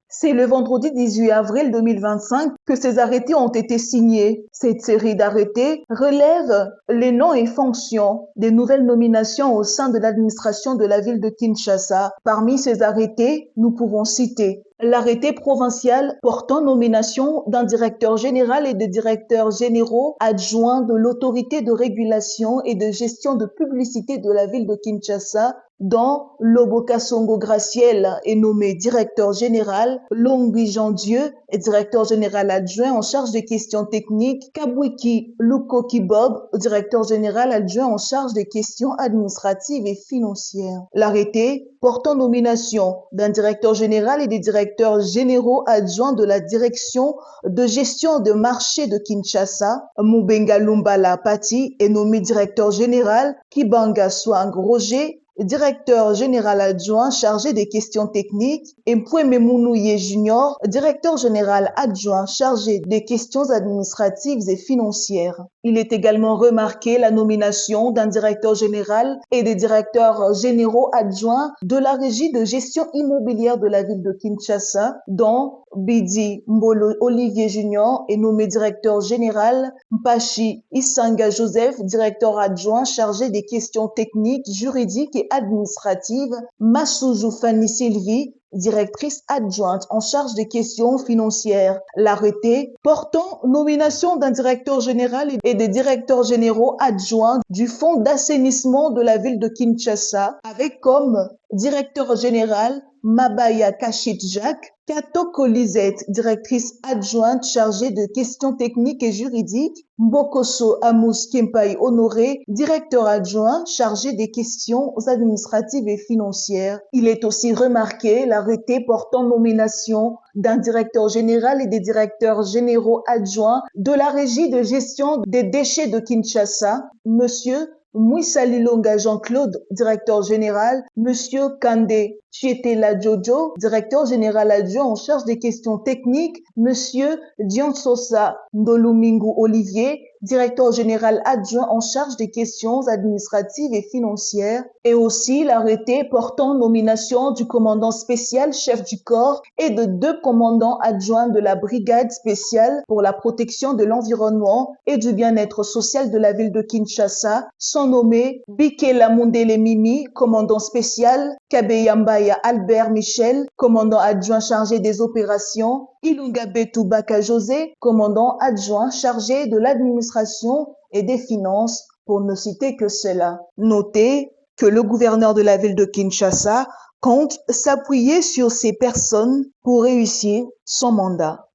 C'est le vendredi 18 avril 2025 que ces arrêtés ont été signés. Cette série d'arrêtés relève les noms et fonctions des nouvelles nominations au sein de l'administration de la ville de Kinshasa. Parmi ces arrêtés, nous pouvons citer l'arrêté provincial portant nomination d'un directeur général et de directeurs généraux adjoints de l'autorité de régulation et de gestion de publicité de la ville de Kinshasa, dont Loboka Songo Graciel est nommé directeur général, Longui Jean-Dieu est directeur général adjoint en charge des questions techniques, Kabwiki Lukoki Bob, directeur général adjoint en charge des questions administratives et financières. L'arrêté portant nomination d'un directeur général et des directeurs généraux adjoints de la direction de gestion de marché de Kinshasa, Mubenga Lumbala Pati est nommé directeur général, Kibanga Swang Roger directeur général adjoint chargé des questions techniques, et Mpweme Mounouye Junior, directeur général adjoint chargé des questions administratives et financières. Il est également remarqué la nomination d'un directeur général et des directeurs généraux adjoints de la régie de gestion immobilière de la ville de Kinshasa, dont Bidi Mbolo Olivier Junior est nommé directeur général, Mpachi Isanga Joseph, directeur adjoint chargé des questions techniques, juridiques et administratives, Massouzou Fanny Sylvie, directrice adjointe en charge des questions financières. L'arrêté portant nomination d'un directeur général et des directeurs généraux adjoints du fonds d'assainissement de la ville de Kinshasa, avec comme directeur général Mabaya Kachit Jacques, Katoko Lisette, directrice adjointe chargée de questions techniques et juridiques, Mbokoso Amous Kempai Honoré, directeur adjoint chargé des questions administratives et financières. Il est aussi remarqué l'arrêté portant nomination d'un directeur général et des directeurs généraux adjoints de la régie de gestion des déchets de Kinshasa, Monsieur Mouissalilonga Jean-Claude, directeur général, Monsieur Kande Chietela Jojo, directeur général adjoint en charge des questions techniques, Monsieur Diansosa Ndolumingu Olivier, directeur général adjoint en charge des questions administratives et financières, et aussi l'arrêté portant nomination du commandant spécial chef du corps et de 2 commandants adjoints de la brigade spéciale pour la protection de l'environnement et du bien-être social de la ville de Kinshasa, sont nommés Bikela Mundele Mimi, commandant spécial, Kabeyambaya Albert Michel, commandant adjoint chargé des opérations, Ilunga Betu Baka José, commandant adjoint chargé de l'administration et des finances, pour ne citer que cela. Notez que le gouverneur de la ville de Kinshasa compte s'appuyer sur ces personnes pour réussir son mandat.